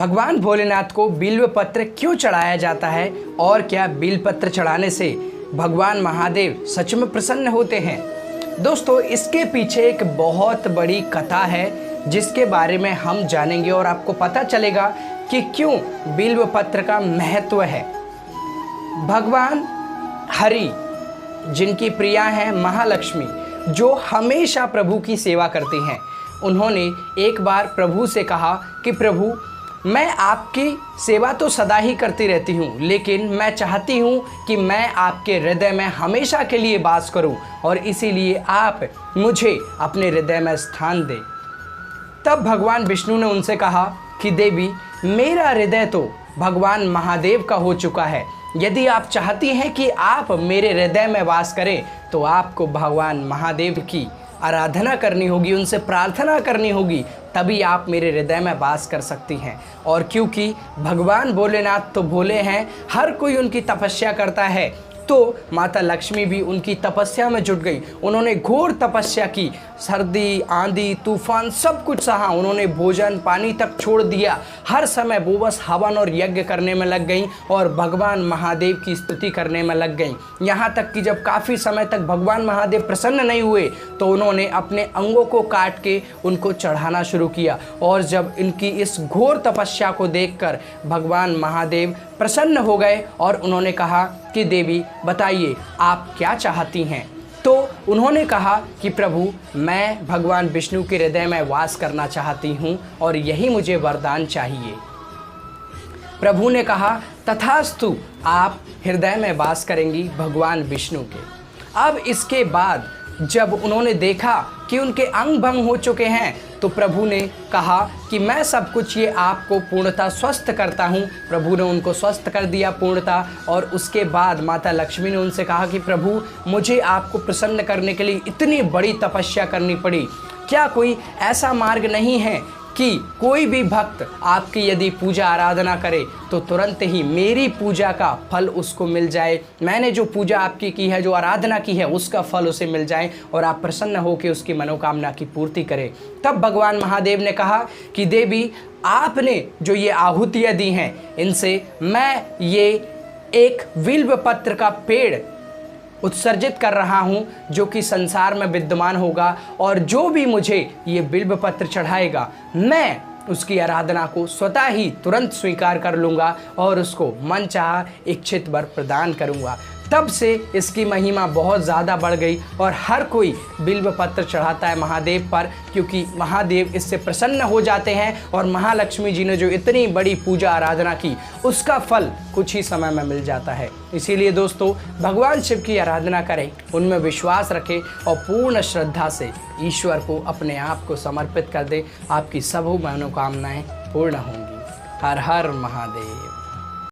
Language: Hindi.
भगवान भोलेनाथ को बिल्व पत्र क्यों चढ़ाया जाता है और क्या बिल्व पत्र चढ़ाने से भगवान महादेव सच में प्रसन्न होते हैं? दोस्तों, इसके पीछे एक बहुत बड़ी कथा है जिसके बारे में हम जानेंगे और आपको पता चलेगा कि क्यों बिल्व पत्र का महत्व है। भगवान हरि, जिनकी प्रिया हैं महालक्ष्मी, जो हमेशा प्रभु की सेवा करती हैं, उन्होंने एक बार प्रभु से कहा कि प्रभु, मैं आपकी सेवा तो सदा ही करती रहती हूँ, लेकिन मैं चाहती हूँ कि मैं आपके हृदय में हमेशा के लिए वास करूँ और इसीलिए आप मुझे अपने हृदय में स्थान दें। तब भगवान विष्णु ने उनसे कहा कि देवी, मेरा हृदय तो भगवान महादेव का हो चुका है। यदि आप चाहती हैं कि आप मेरे हृदय में वास करें तो आपको भगवान महादेव की आराधना करनी होगी, उनसे प्रार्थना करनी होगी, तभी आप मेरे हृदय में वास कर सकती हैं। और क्योंकि भगवान भोलेनाथ तो भोले हैं, हर कोई उनकी तपस्या करता है, तो माता लक्ष्मी भी उनकी तपस्या में जुट गई। उन्होंने घोर तपस्या की, सर्दी, आंधी, तूफान सब कुछ सहा। उन्होंने भोजन पानी तक छोड़ दिया। हर समय वो बस हवन और यज्ञ करने में लग गई और भगवान महादेव की स्तुति करने में लग गई। यहाँ तक कि जब काफ़ी समय तक भगवान महादेव प्रसन्न नहीं हुए तो उन्होंने अपने अंगों को काट के उनको चढ़ाना शुरू किया। और जब इनकी इस घोर तपस्या को देखकर भगवान महादेव प्रसन्न हो गए और उन्होंने कहा कि देवी, बताइए आप क्या चाहती हैं। तो उन्होंने कहा कि प्रभु, मैं भगवान विष्णु के हृदय में वास करना चाहती हूँ और यही मुझे वरदान चाहिए। प्रभु ने कहा, तथास्तु, आप हृदय में वास करेंगी भगवान विष्णु के। अब इसके बाद जब उन्होंने देखा कि उनके अंग भंग हो चुके हैं तो प्रभु ने कहा कि मैं सब कुछ ये आपको पूर्णतः स्वस्थ करता हूँ। प्रभु ने उनको स्वस्थ कर दिया पूर्णतः। और उसके बाद माता लक्ष्मी ने उनसे कहा कि प्रभु, मुझे आपको प्रसन्न करने के लिए इतनी बड़ी तपस्या करनी पड़ी। क्या कोई ऐसा मार्ग नहीं है कि कोई भी भक्त आपकी यदि पूजा आराधना करे तो तुरंत ही मेरी पूजा का फल उसको मिल जाए, मैंने जो पूजा आपकी की है, जो आराधना की है, उसका फल उसे मिल जाए और आप प्रसन्न होकर उसकी मनोकामना की पूर्ति करें। तब भगवान महादेव ने कहा कि देवी, आपने जो ये आहुतियाँ दी हैं, इनसे मैं ये एक बिल्व पत्र का पेड़ उत्सर्जित कर रहा हूँ जो कि संसार में विद्यमान होगा, और जो भी मुझे ये बिल्व पत्र चढ़ाएगा मैं उसकी आराधना को स्वतः ही तुरंत स्वीकार कर लूँगा और उसको मनचाहा इच्छित वर प्रदान करूँगा। तब से इसकी महिमा बहुत ज़्यादा बढ़ गई और हर कोई बिल्व पत्र चढ़ाता है महादेव पर, क्योंकि महादेव इससे प्रसन्न हो जाते हैं और महालक्ष्मी जी ने जो इतनी बड़ी पूजा आराधना की उसका फल कुछ ही समय में मिल जाता है। इसीलिए दोस्तों, भगवान शिव की आराधना करें, उनमें विश्वास रखें और पूर्ण श्रद्धा से ईश्वर को अपने आप को समर्पित कर दें। आपकी सब मनोकामनाएँ पूर्ण होंगी। हर हर महादेव।